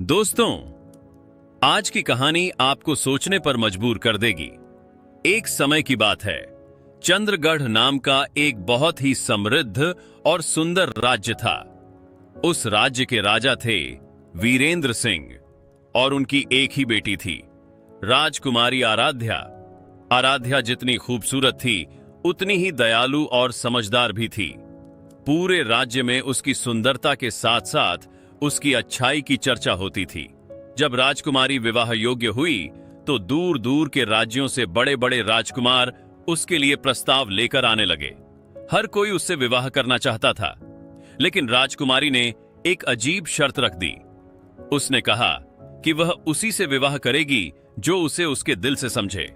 दोस्तों, आज की कहानी आपको सोचने पर मजबूर कर देगी। एक समय की बात है। चंद्रगढ़ नाम का एक बहुत ही समृद्ध और सुंदर राज्य था। उस राज्य के राजा थे वीरेंद्र सिंह और उनकी एक ही बेटी थी, राजकुमारी आराध्या। आराध्या जितनी खूबसूरत थी, उतनी ही दयालु और समझदार भी थी। पूरे राज्य में उसकी सुंदरता के साथ साथ उसकी अच्छाई की चर्चा होती थी। जब राजकुमारी विवाह योग्य हुई तो दूर दूर के राज्यों से बड़े बड़े राजकुमार उसके लिए प्रस्ताव लेकर आने लगे। हर कोई उससे विवाह करना चाहता था, लेकिन राजकुमारी ने एक अजीब शर्त रख दी। उसने कहा कि वह उसी से विवाह करेगी जो उसे उसके दिल से समझे,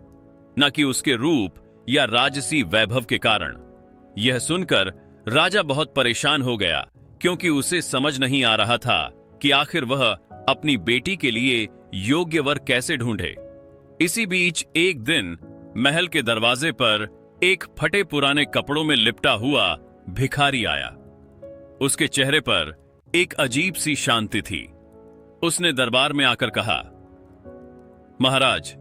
न कि उसके रूप या राजसी वैभव के कारण। यह सुनकर राजा बहुत परेशान हो गया, क्योंकि उसे समझ नहीं आ रहा था कि आखिर वह अपनी बेटी के लिए योग्य वर कैसे ढूंढे। इसी बीच एक दिन महल के दरवाजे पर एक फटे पुराने कपड़ों में लिपटा हुआ भिखारी आया। उसके चेहरे पर एक अजीब सी शांति थी। उसने दरबार में आकर कहा, महाराज,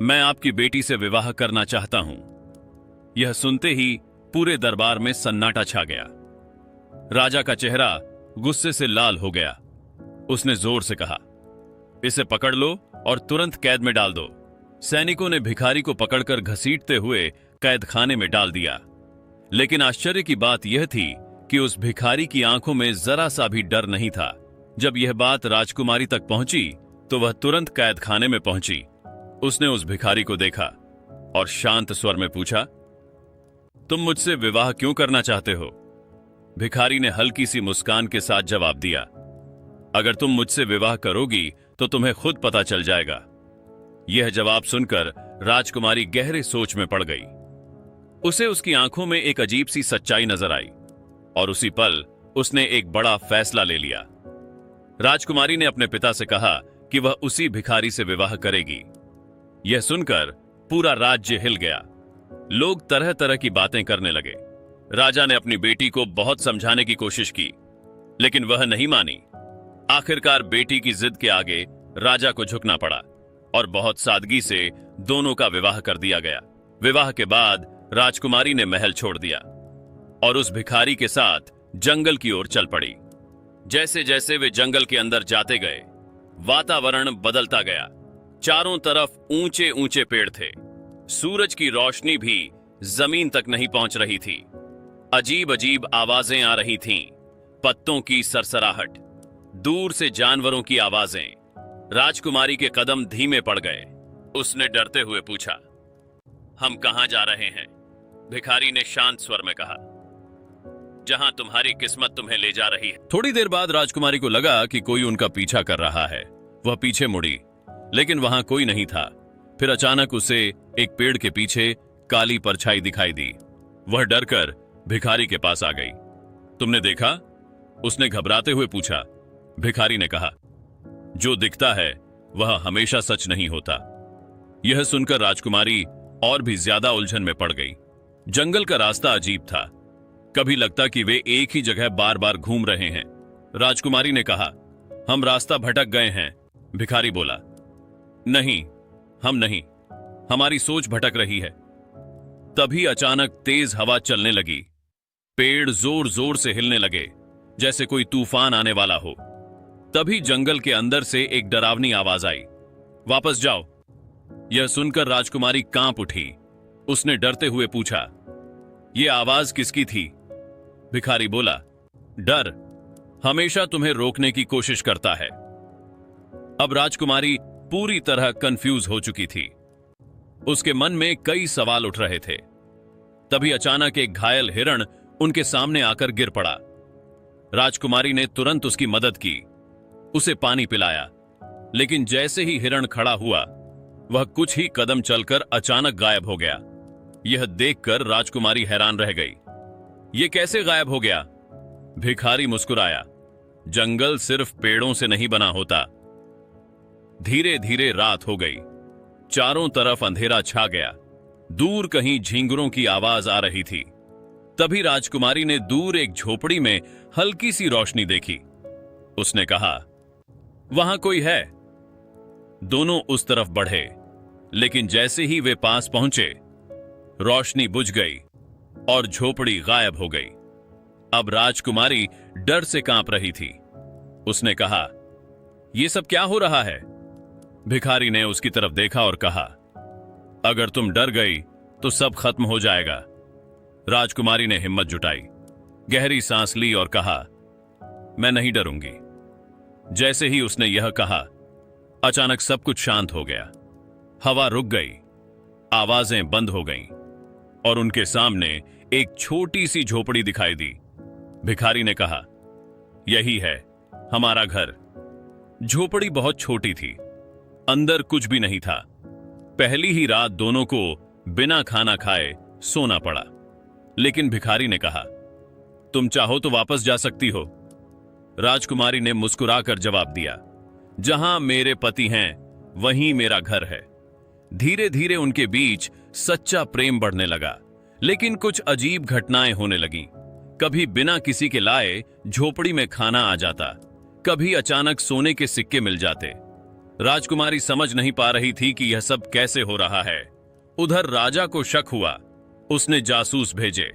मैं आपकी बेटी से विवाह करना चाहता हूं। यह सुनते ही पूरे दरबार में सन्नाटा छा गया। राजा का चेहरा गुस्से से लाल हो गया। उसने जोर से कहा, इसे पकड़ लो और तुरंत कैद में डाल दो। सैनिकों ने भिखारी को पकड़कर घसीटते हुए कैद खाने में डाल दिया। लेकिन आश्चर्य की बात यह थी कि उस भिखारी की आंखों में जरा सा भी डर नहीं था। जब यह बात राजकुमारी तक पहुंची तो वह तुरंत कैद खाने में पहुंची। उसने उस भिखारी को देखा और शांत स्वर में पूछा, तुम मुझसे विवाह क्यों करना चाहते हो? भिखारी ने हल्की सी मुस्कान के साथ जवाब दिया, अगर तुम मुझसे विवाह करोगी तो तुम्हें खुद पता चल जाएगा। यह जवाब सुनकर राजकुमारी गहरे सोच में पड़ गई। उसे उसकी आंखों में एक अजीब सी सच्चाई नजर आई और उसी पल उसने एक बड़ा फैसला ले लिया। राजकुमारी ने अपने पिता से कहा कि वह उसी भिखारी से विवाह करेगी। यह सुनकर पूरा राज्य हिल गया। लोग तरह तरह की बातें करने लगे। राजा ने अपनी बेटी को बहुत समझाने की कोशिश की, लेकिन वह नहीं मानी। आखिरकार बेटी की जिद के आगे राजा को झुकना पड़ा और बहुत सादगी से दोनों का विवाह कर दिया गया। विवाह के बाद राजकुमारी ने महल छोड़ दिया और उस भिखारी के साथ जंगल की ओर चल पड़ी। जैसे जैसे वे जंगल के अंदर जाते गए, वातावरण बदलता गया। चारों तरफ ऊंचे ऊंचे पेड़ थे। सूरज की रोशनी भी जमीन तक नहीं पहुंच रही थी। अजीब अजीब आवाजें आ रही थीं, पत्तों की सरसराहट, दूर से जानवरों की आवाजें। राजकुमारी के कदम धीमे पड़ गए। उसने डरते हुए पूछा, हम कहां जा रहे हैं? भिखारी ने शांत स्वर में कहा, जहां तुम्हारी किस्मत तुम्हें ले जा रही है। थोड़ी देर बाद राजकुमारी को लगा कि कोई उनका पीछा कर रहा है। वह पीछे मुड़ी, लेकिन वहां कोई नहीं था। फिर अचानक उसे एक पेड़ के पीछे काली परछाई दिखाई दी। वह डरकर भिखारी के पास आ गई। तुमने देखा? उसने घबराते हुए पूछा। भिखारी ने कहा, जो दिखता है वह हमेशा सच नहीं होता। यह सुनकर राजकुमारी और भी ज्यादा उलझन में पड़ गई। जंगल का रास्ता अजीब था। कभी लगता कि वे एक ही जगह बार बार घूम रहे हैं। राजकुमारी ने कहा, हम रास्ता भटक गए हैं। भिखारी बोला, नहीं, हम नहीं, हमारी सोच भटक रही है। तभी अचानक तेज हवा चलने लगी। पेड़ जोर जोर से हिलने लगे, जैसे कोई तूफान आने वाला हो। तभी जंगल के अंदर से एक डरावनी आवाज आई, वापस जाओ। यह सुनकर राजकुमारी कांप उठी। उसने डरते हुए पूछा, यह आवाज किसकी थी? भिखारी बोला, डर हमेशा तुम्हें रोकने की कोशिश करता है। अब राजकुमारी पूरी तरह कंफ्यूज हो चुकी थी। उसके मन में कई सवाल उठ रहे थे। तभी अचानक एक घायल हिरण उनके सामने आकर गिर पड़ा। राजकुमारी ने तुरंत उसकी मदद की, उसे पानी पिलाया। लेकिन जैसे ही हिरण खड़ा हुआ, वह कुछ ही कदम चलकर अचानक गायब हो गया। यह देखकर राजकुमारी हैरान रह गई। यह कैसे गायब हो गया? भिखारी मुस्कुराया, जंगल सिर्फ पेड़ों से नहीं बना होता। धीरे धीरे रात हो गई। चारों तरफ अंधेरा छा गया। दूर कहीं झींगुरों की आवाज आ रही थी। तभी राजकुमारी ने दूर एक झोपड़ी में हल्की सी रोशनी देखी। उसने कहा, वहां कोई है। दोनों उस तरफ बढ़े, लेकिन जैसे ही वे पास पहुंचे, रोशनी बुझ गई और झोपड़ी गायब हो गई। अब राजकुमारी डर से कांप रही थी। उसने कहा, यह सब क्या हो रहा है? भिखारी ने उसकी तरफ देखा और कहा, अगर तुम डर गई तो सब खत्म हो जाएगा। राजकुमारी ने हिम्मत जुटाई, गहरी सांस ली और कहा, मैं नहीं डरूंगी। जैसे ही उसने यह कहा, अचानक सब कुछ शांत हो गया। हवा रुक गई, आवाजें बंद हो गईं और उनके सामने एक छोटी सी झोपड़ी दिखाई दी। भिखारी ने कहा, यही है हमारा घर। झोपड़ी बहुत छोटी थी, अंदर कुछ भी नहीं था। पहली ही रात दोनों को बिना खाना खाए सोना पड़ा। लेकिन भिखारी ने कहा, तुम चाहो तो वापस जा सकती हो। राजकुमारी ने मुस्कुराकर जवाब दिया, जहां मेरे पति हैं वहीं मेरा घर है। धीरे धीरे उनके बीच सच्चा प्रेम बढ़ने लगा, लेकिन कुछ अजीब घटनाएं होने लगीं। कभी बिना किसी के लाए झोपड़ी में खाना आ जाता, कभी अचानक सोने के सिक्के मिल जाते। राजकुमारी समझ नहीं पा रही थी कि यह सब कैसे हो रहा है। उधर राजा को शक हुआ। उसने जासूस भेजे।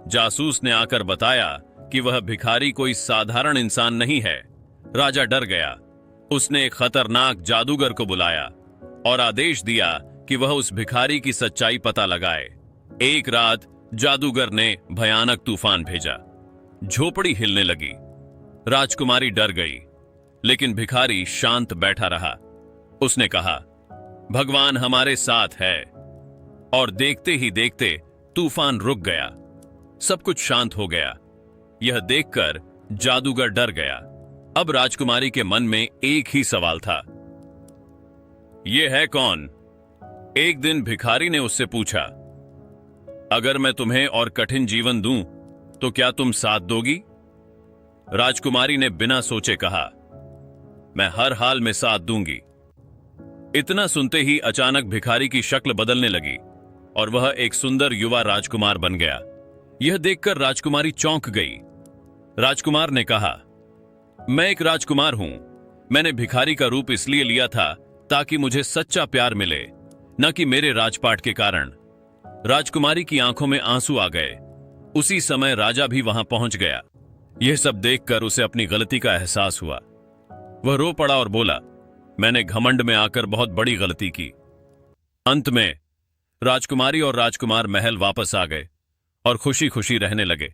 जासूस ने आकर बताया कि वह भिखारी कोई साधारण इंसान नहीं है। राजा डर गया। उसने एक खतरनाक जादूगर को बुलाया और आदेश दिया कि वह उस भिखारी की सच्चाई पता लगाए। एक रात जादूगर ने भयानक तूफान भेजा। झोपड़ी हिलने लगी। राजकुमारी डर गई, लेकिन भिखारी शांत बैठा रहा। उसने कहा, भगवान हमारे साथ है। और देखते ही देखते तूफान रुक गया। सब कुछ शांत हो गया। यह देखकर जादूगर डर गया। अब राजकुमारी के मन में एक ही सवाल था, यह है कौन? एक दिन भिखारी ने उससे पूछा, अगर मैं तुम्हें और कठिन जीवन दूं तो क्या तुम साथ दोगी? राजकुमारी ने बिना सोचे कहा, मैं हर हाल में साथ दूंगी। इतना सुनते ही अचानक भिखारी की शक्ल बदलने लगी और वह एक सुंदर युवा राजकुमार बन गया। यह देखकर राजकुमारी चौंक गई। राजकुमार ने कहा, मैं एक राजकुमार हूं। मैंने भिखारी का रूप इसलिए लिया था ताकि मुझे सच्चा प्यार मिले, न कि मेरे राजपाट के कारण। राजकुमारी की आंखों में आंसू आ गए। उसी समय राजा भी वहां पहुंच गया। यह सब देखकर उसे अपनी गलती का एहसास हुआ। वह रो पड़ा और बोला, मैंने घमंड में आकर बहुत बड़ी गलती की। अंत में राजकुमारी और राजकुमार महल वापस आ गए और खुशी खुशी रहने लगे।